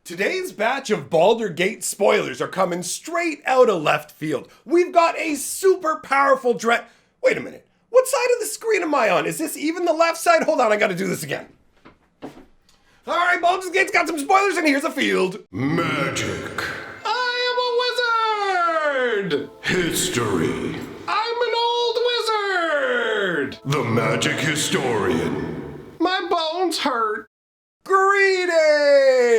Today's batch of Baldur Gate spoilers are coming straight out of left field. We've got a super powerful Wait a minute. What side of the screen am I on? Is this even the left side? Hold on, I gotta do this again. Alright, Baldur's Gate's got some spoilers and here's a field. Magic. I am a wizard! History. I'm an old wizard! The magic historian. My bones hurt. Greetings,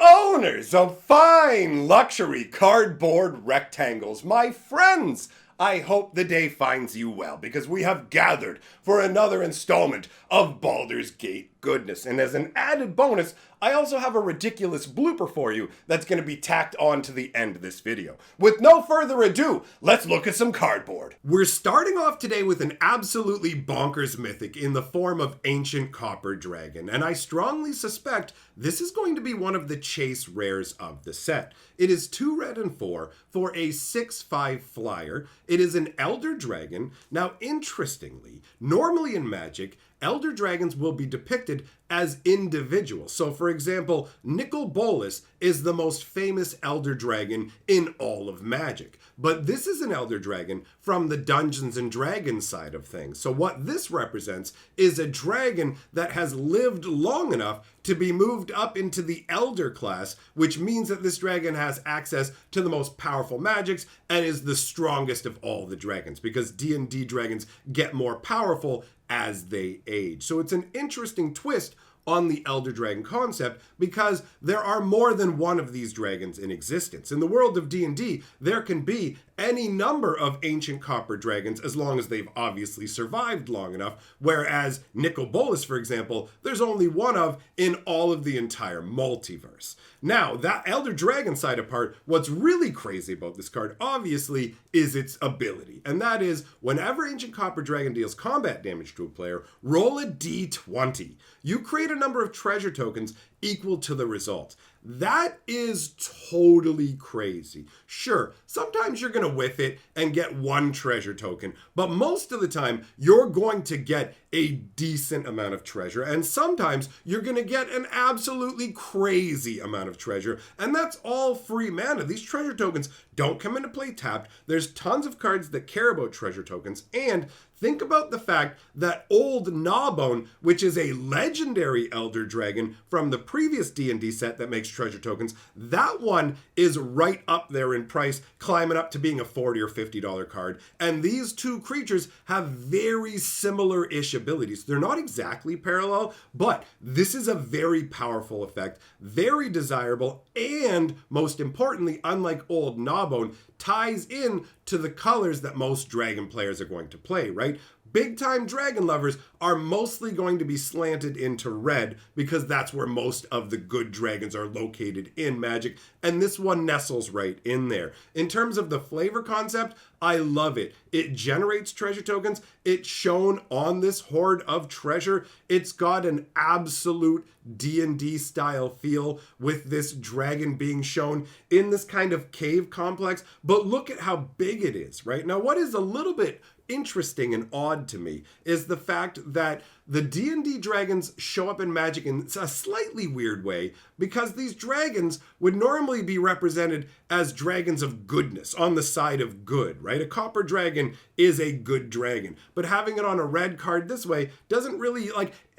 owners of fine luxury cardboard rectangles, my friends. I hope the day finds you well, because we have gathered for another installment of Baldur's Gate goodness. And as an added bonus, I also have a ridiculous blooper for you that's going to be tacked on to the end of this video. With no further ado, let's look at some cardboard. We're starting off today with an absolutely bonkers mythic in the form of Ancient Copper Dragon, and I strongly suspect this is going to be one of the chase rares of the set. It is 2 red and 4 for a 6/5 flyer. It is an Elder Dragon. Now, interestingly, normally in Magic, Elder Dragons will be depicted as individuals. So, for example, Nicol Bolas is the most famous Elder Dragon in all of Magic. But this is an Elder Dragon from the Dungeons and Dragons side of things. So what this represents is a dragon that has lived long enough to be moved up into the Elder class, which means that this dragon has access to the most powerful magics and is the strongest of all the dragons, because D&D dragons get more powerful as they age. So it's an interesting twist on the Elder Dragon concept, because there are more than one of these dragons in existence. In the world of D&D, there can be any number of ancient copper dragons as long as they've obviously survived long enough, whereas Nicol Bolas, for example, there's only one of in all of the entire multiverse. Now, that Elder Dragon side apart, what's really crazy about this card, obviously, is its ability. And that is, whenever Ancient Copper Dragon deals combat damage to a player, roll a d20. You create a number of treasure tokens equal to the result. That is totally crazy. Sure, sometimes you're going to whiff it and get one treasure token, but most of the time you're going to get a decent amount of treasure, and sometimes you're going to get an absolutely crazy amount of treasure, and that's all free mana. These treasure tokens don't come into play tapped. There's tons of cards that care about treasure tokens, and think about the fact that Old Gnawbone, which is a legendary Elder Dragon from the previous D&D set that makes treasure tokens, that one is right up there in price, climbing up to being a $40 or $50 card. And these two creatures have very similar-ish abilities. They're not exactly parallel, but this is a very powerful effect, very desirable, and most importantly, unlike Old Gnawbone, ties in to the colors that most dragon players are going to play, right? Big time dragon lovers are mostly going to be slanted into red, because that's where most of the good dragons are located in Magic, and this one nestles right in there. In terms of the flavor concept, I love it. It generates treasure tokens. It's shown on this hoard of treasure. It's got an absolute D&D style feel with this dragon being shown in this kind of cave complex, but look at how big it is, right? Now, what is a little bit interesting and odd to me is the fact that the D&D dragons show up in Magic in a slightly weird way, because these dragons would normally be represented as dragons of goodness, on the side of good, right? A copper dragon is a good dragon, but having it on a red card this way doesn't really,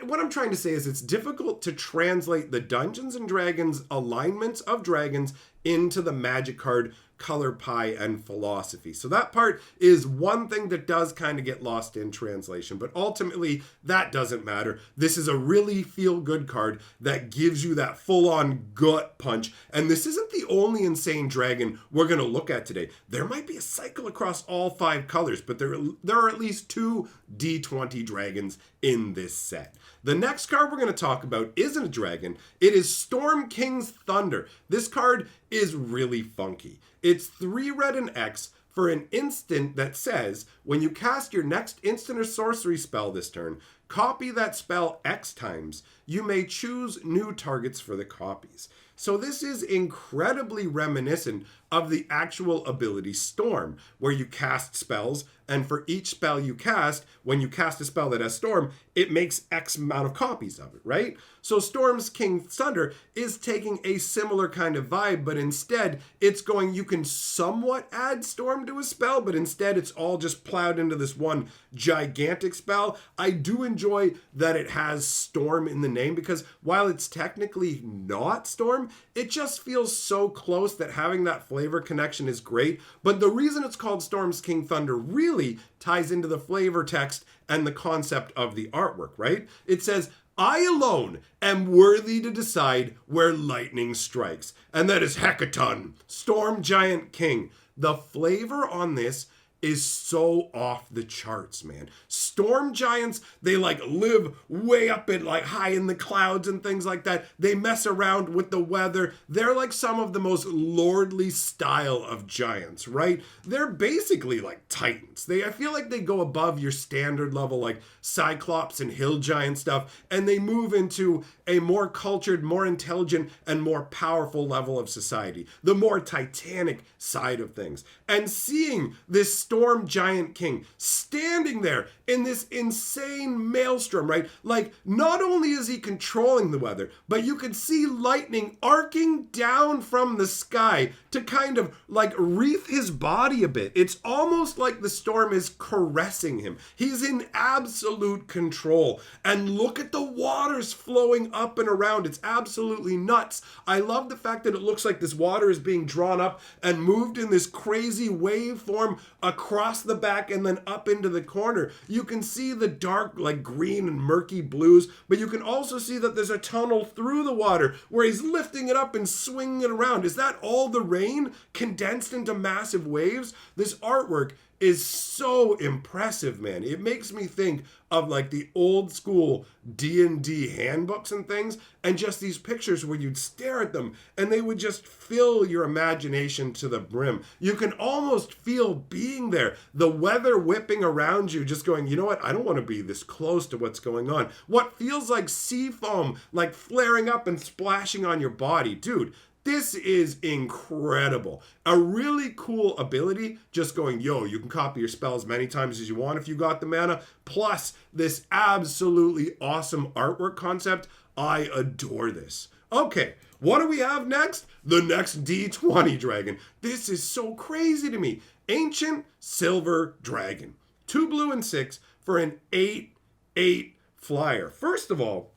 what I'm trying to say is it's difficult to translate the Dungeons and Dragons alignments of dragons into the Magic card color pie and philosophy. So that part is one thing that does kind of get lost in translation, but ultimately that doesn't matter. This is a really feel-good card that gives you that full-on gut punch, and this isn't the only insane dragon we're going to look at today. There might be a cycle across all 5 colors, but there are at least 2 D20 dragons in this set. The next card we're going to talk about isn't a dragon. It is Storm King's Thunder. This card is really funky. It's 3 red and X for an instant that says, when you cast your next instant or sorcery spell this turn, copy that spell X times. you may choose new targets for the copies. So this is incredibly reminiscent of the actual ability Storm, where you cast spells, and for each spell you cast, when you cast a spell that has Storm, it makes X amount of copies of it, right? So Storm's King Thunder is taking a similar kind of vibe, but instead it's going, you can somewhat add Storm to a spell, but instead it's all just plowed into this one gigantic spell. I do enjoy that it has Storm in the name, because while it's technically not Storm, it just feels so close that having that flavor connection is great. But the reason it's called Storm's King Thunder really ties into the flavor text and the concept of the artwork, right? It says, I alone am worthy to decide where lightning strikes. And that is Hecaton, Storm Giant King. The flavor on this is so off the charts, man. Storm giants, they like live way up in like high in the clouds and things like that. They mess around with the weather. They're like some of the most lordly style of giants, right? They're basically like titans. I feel like they go above your standard level like Cyclops and hill giant stuff, and they move into a more cultured, more intelligent, and more powerful level of society. The more titanic side of things. And seeing this Storm Giant King standing there in this insane maelstrom, right? Like, not only is he controlling the weather, but you can see lightning arcing down from the sky to kind of like wreath his body a bit. It's almost like the storm is caressing him. He's in absolute control. And look at the waters flowing up and around. It's absolutely nuts. I love the fact that it looks like this water is being drawn up and moved in this crazy wave form across the back and then up into the corner. You can see the dark like green and murky blues, but you can also see that there's a tunnel through the water where he's lifting it up and swinging it around. Is that all the rain condensed into massive waves? This artwork is so impressive, man. It makes me think of like the old school D&D handbooks and things, and just these pictures where you'd stare at them and they would just fill your imagination to the brim. You can almost feel being there, the weather whipping around you, just going, you know what, I don't want to be this close to what's going on. What feels like sea foam, like flaring up and splashing on your body. Dude, this is incredible. A really cool ability, just going, yo, you can copy your spell as many times as you want if you got the mana, plus this absolutely awesome artwork concept. I adore this. Okay, what do we have next? The next D20 dragon. This is so crazy to me. Ancient Silver Dragon. 2 blue and 6 for an 8/8 flyer. First of all,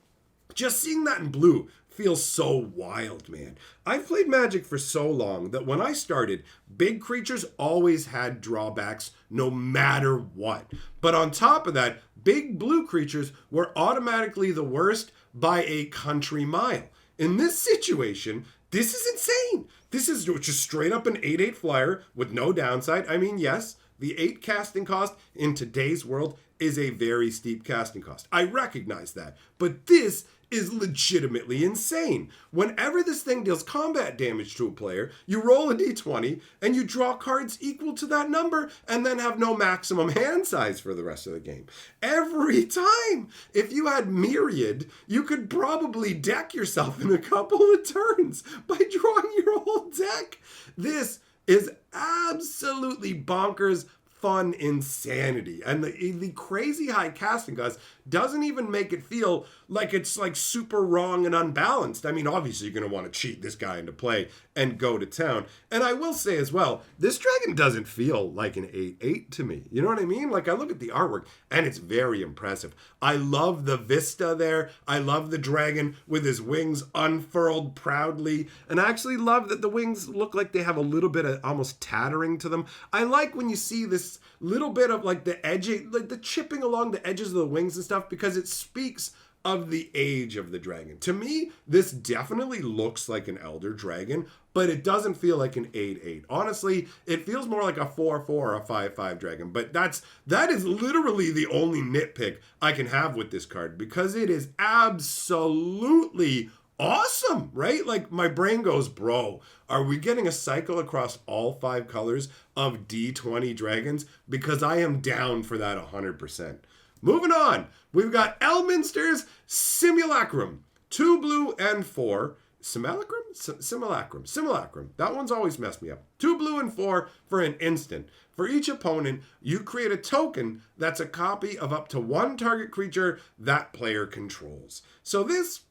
just seeing that in blue feels so wild, man. I've played Magic for so long that when I started, big creatures always had drawbacks no matter what. But on top of that, big blue creatures were automatically the worst by a country mile. In this situation, this is insane. This is just straight up an 8/8 flyer with no downside. I mean, yes, the 8 casting cost in today's world is a very steep casting cost. I recognize that. But this is legitimately insane. Whenever this thing deals combat damage to a player, you roll a d20 and you draw cards equal to that number and then have no maximum hand size for the rest of the game. Every time! If you had Myriad, you could probably deck yourself in a couple of turns by drawing your whole deck. This is absolutely bonkers fun insanity, and the crazy high casting cost doesn't even make it feel like it's like super wrong and unbalanced. I mean, obviously you're going to want to cheat this guy into play and go to town. And I will say as well, this dragon doesn't feel like an 8/8 to me. You know what I mean? Like, I look at the artwork and it's very impressive. I love the vista there. I love the dragon with his wings unfurled proudly. And I actually love that the wings look like they have a little bit of almost tattering to them. I like when you see this little bit of like the edging, like the chipping along the edges of the wings and stuff, because it speaks of the age of the dragon. To me, this definitely looks like an elder dragon, but it doesn't feel like an 8/8. Honestly, it feels more like a 4/4 or a 5/5 dragon, but that is literally the only nitpick I can have with this card, because it is absolutely awesome, right? Like, my brain goes, bro, are we getting a cycle across all 5 colors of D20 dragons? Because I am down for that 100%. Moving on, we've got Elminster's Simulacrum. 2 blue and 4. Simulacrum? Simulacrum. That one's always messed me up. 2 blue and 4 for an instant. For each opponent, you create a token that's a copy of up to 1 target creature that player controls. So this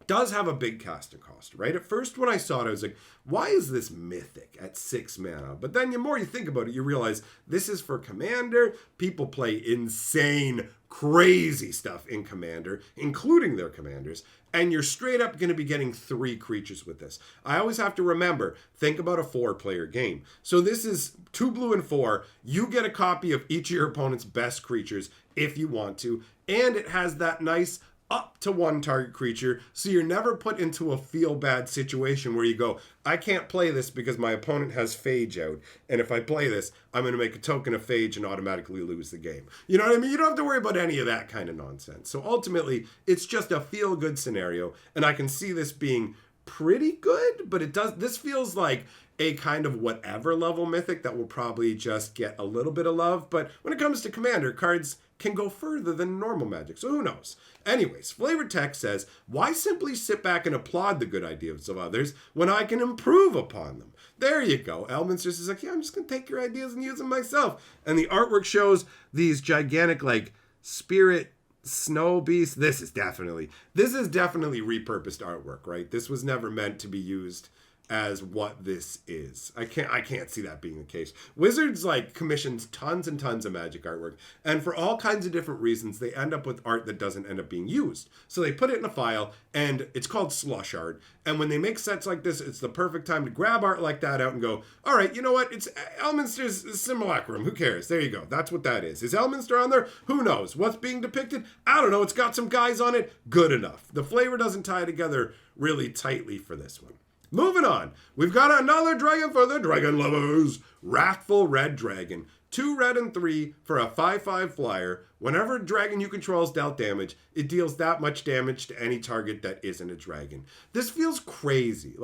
does have a big casting cost, right? At first when I saw it, I was like, why is this Mythic at 6 mana? But then the more you think about it, you realize this is for Commander. People play insane, crazy stuff in Commander, including their commanders, and you're straight up going to be getting 3 creatures with this. I always have to remember, think about a 4-player game. So this is 2 blue and 4. You get a copy of each of your opponent's best creatures if you want to, and it has that nice up to 1 target creature, so you're never put into a feel-bad situation where you go, I can't play this because my opponent has Phage out, and if I play this, I'm going to make a token of Phage and automatically lose the game. You know what I mean? You don't have to worry about any of that kind of nonsense. So ultimately, it's just a feel-good scenario, and I can see this being pretty good, but this feels like a kind of whatever level Mythic that will probably just get a little bit of love, but when it comes to Commander, cards can go further than normal Magic, so who knows? Anyways, Flavored Text says, why simply sit back and applaud the good ideas of others when I can improve upon them? There you go. Elminster is like, yeah, I'm just going to take your ideas and use them myself. And the artwork shows these gigantic, like, spirit snow beasts. This is definitely repurposed artwork, right? This was never meant to be used as what this is. I can't see that being the case. Wizards commissions tons and tons of Magic artwork, and for all kinds of different reasons, they end up with art that doesn't end up being used. So they put it in a file, and it's called slush art. And when they make sets like this, it's the perfect time to grab art like that out and go, all right, you know what? It's Elminster's Simulacrum. Who cares? There you go. That's what that is. Is Elminster on there? Who knows? What's being depicted? I don't know. It's got some guys on it. Good enough. The flavor doesn't tie together really tightly for this one. Moving on, we've got another dragon for the dragon lovers. Wrathful Red Dragon. 2 red and 3 for a 5/5 flyer. Whenever a dragon you control is dealt damage, it deals that much damage to any target that isn't a dragon. This feels crazy.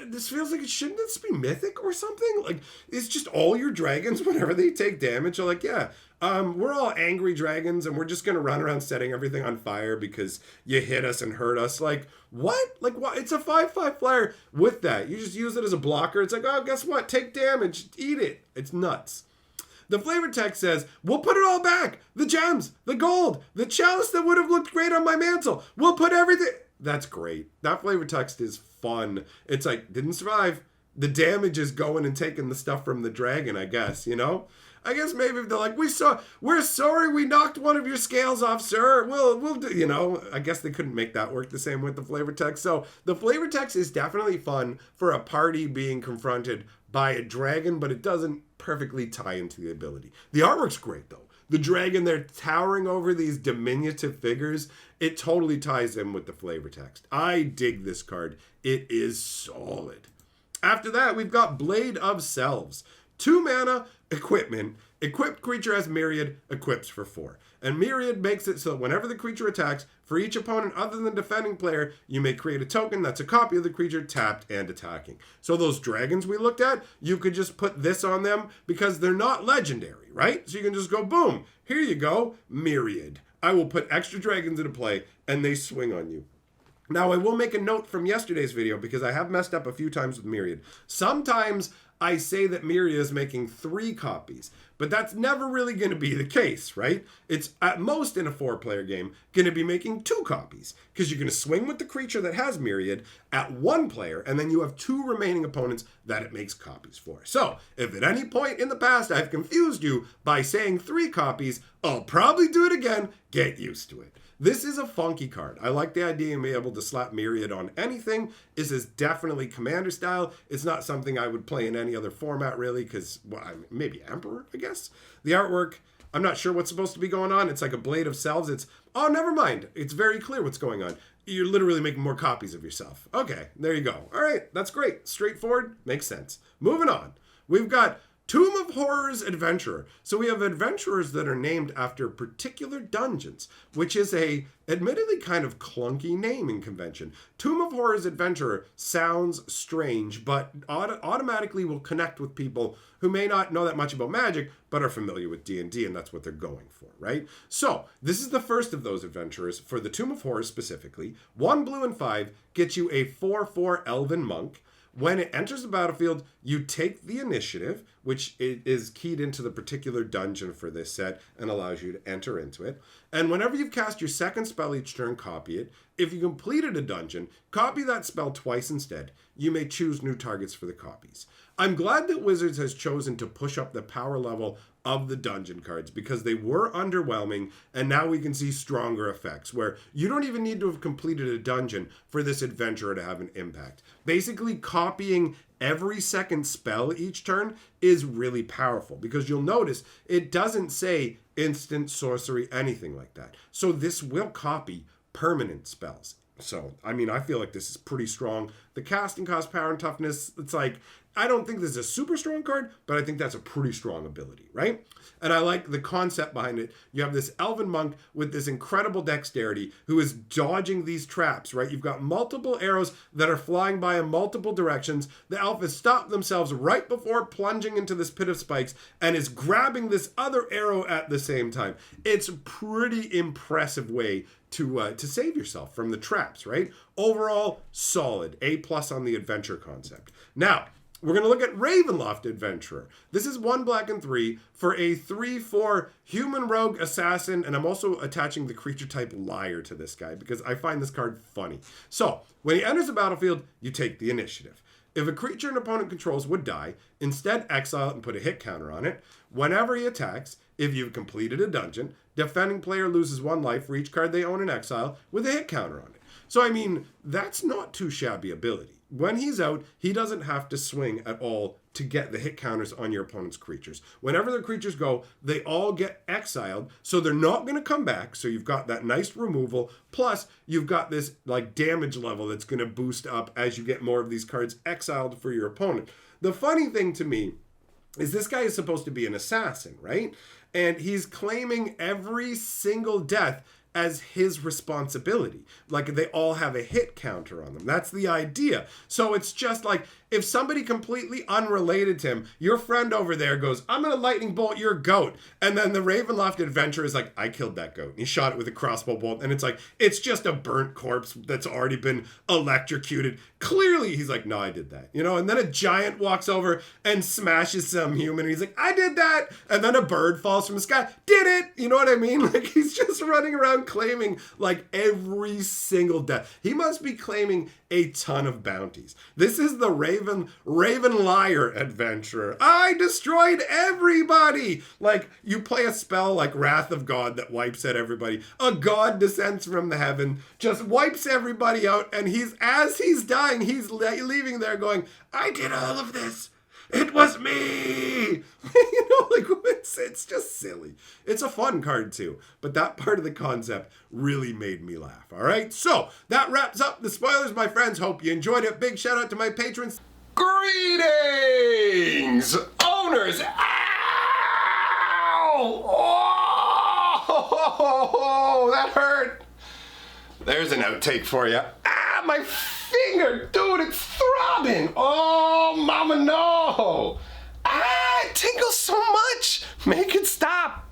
This feels like shouldn't this be Mythic or something? Like, it's just all your dragons, whenever they take damage, are like, yeah, we're all angry dragons and we're just going to run around setting everything on fire because you hit us and hurt us. Like, what? Like, what? It's a 5/5 flyer with that. You just use it as a blocker. It's like, oh, guess what? Take damage. Eat it. It's nuts. The flavor text says, we'll put it all back. The gems, the gold, the chalice that would have looked great on my mantle. We'll put everything. That's great. That flavor text is fun. It's like, didn't survive. The damage is going and taking the stuff from the dragon, I guess, you know? I guess maybe if they're like, we're sorry we knocked one of your scales off, sir. We'll do, you know, I guess they couldn't make that work the same with the flavor text. So the flavor text is definitely fun for a party being confronted by a dragon, but it doesn't perfectly tie into the ability. The artwork's great though. The dragon, they're towering over these diminutive figures. It totally ties in with the flavor text. I dig this card. It is solid. After that, we've got Blade of Selves. 2 mana, equipment. Equipped creature has Myriad, equips for 4. And Myriad makes it so that whenever the creature attacks, for each opponent other than the defending player, you may create a token that's a copy of the creature tapped and attacking. So those dragons we looked at, you could just put this on them because they're not legendary, right? So you can just go, boom, here you go, Myriad. I will put extra dragons into play and they swing on you. Now, I will make a note from yesterday's video because I have messed up a few times with Myriad. Sometimes I say that Myriad is making 3 copies, but that's never really going to be the case, right? It's at most in a 4-player game going to be making 2 copies because you're going to swing with the creature that has Myriad at 1 player, and then you have 2 remaining opponents that it makes copies for. So if at any point in the past I've confused you by saying 3 copies, I'll probably do it again. Get used to it. This is a funky card. I like the idea of being able to slap Myriad on anything. This is definitely Commander style. It's not something I would play in any other format really because, well, maybe Emperor, I guess. The artwork, I'm not sure what's supposed to be going on. It's like a Blade of Selves. Oh, never mind. It's very clear what's going on. You're literally making more copies of yourself. Okay, there you go. All right, that's great. Straightforward, makes sense. Moving on. We've got Tomb of Horrors Adventurer. So we have adventurers that are named after particular dungeons, which is a admittedly kind of clunky naming convention. Tomb of Horrors Adventurer sounds strange, but automatically will connect with people who may not know that much about Magic, but are familiar with D&D, and that's what they're going for, right? So this is the first of those adventurers for the Tomb of Horrors specifically. 1 blue and 5 gets you a 4/4 Elven Monk. When it enters the battlefield, you take the initiative, which is keyed into the particular dungeon for this set and allows you to enter into it. And whenever you've cast your second spell each turn, copy it. If you completed a dungeon, copy that spell twice instead. You may choose new targets for the copies. I'm glad that Wizards has chosen to push up the power level of the dungeon cards because they were underwhelming, and now we can see stronger effects where you don't even need to have completed a dungeon for this adventurer to have an impact. Basically, copying every second spell each turn is really powerful because you'll notice it doesn't say instant sorcery, anything like that. So this will copy permanent spells. So, I mean, I feel like this is pretty strong. The casting cost, power, and toughness, it's like, I don't think this is a super strong card, but I think that's a pretty strong ability, right? And I like the concept behind it. You have this Elven Monk with this incredible dexterity who is dodging these traps, right? You've got multiple arrows that are flying by in multiple directions. The elf has stopped themselves right before plunging into this pit of spikes and is grabbing this other arrow at the same time. It's a pretty impressive way to save yourself from the traps, right? Overall, solid. A+ on the adventure concept. Now, we're going to look at Ravenloft Adventurer. This is 1 black and 3 for a 3/4 human rogue assassin, and I'm also attaching the creature type liar to this guy because I find this card funny. So, when he enters the battlefield, you take the initiative. If a creature an opponent controls would die, instead exile it and put a hit counter on it. Whenever he attacks, if you've completed a dungeon, defending player loses 1 life for each card they own in exile with a hit counter on it. So, I mean, that's not too shabby ability. When he's out, he doesn't have to swing at all to get the hit counters on your opponent's creatures. Whenever the creatures go, they all get exiled, so they're not going to come back. So you've got that nice removal, plus you've got this like damage level that's going to boost up as you get more of these cards exiled for your opponent. The funny thing to me is this guy is supposed to be an assassin, right? And he's claiming every single death as his responsibility. Like they all have a hit counter on them. That's the idea. So it's just like if somebody completely unrelated to him, your friend over there goes, I'm going to lightning bolt your goat. And then the Ravenloft adventurer is like, I killed that goat. And he shot it with a crossbow bolt. And it's like, it's just a burnt corpse that's already been electrocuted. Clearly, he's like, no, I did that. You know, and then a giant walks over and smashes some human. And he's like, I did that. And then a bird falls from the sky. Did it. You know what I mean? Like he's just running around claiming like every single death. He must be claiming a ton of bounties. This is the Raven Liar adventurer. I destroyed everybody. Like you play a spell like Wrath of God that wipes out everybody. A god descends from the heaven, just wipes everybody out, and as he's dying, he's leaving there going, I did all of this. It was me. You know, like it's just silly. It's a fun card too, but that part of the concept really made me laugh. All right, so that wraps up the spoilers, my friends. Hope you enjoyed it. Big shout out to my patrons. Greetings, owners. Ow! Oh, that hurt. There's an outtake for you. Ah, my finger, dude, it's throbbing. Oh, mama, no. Ah, it tingles so much. Make it stop.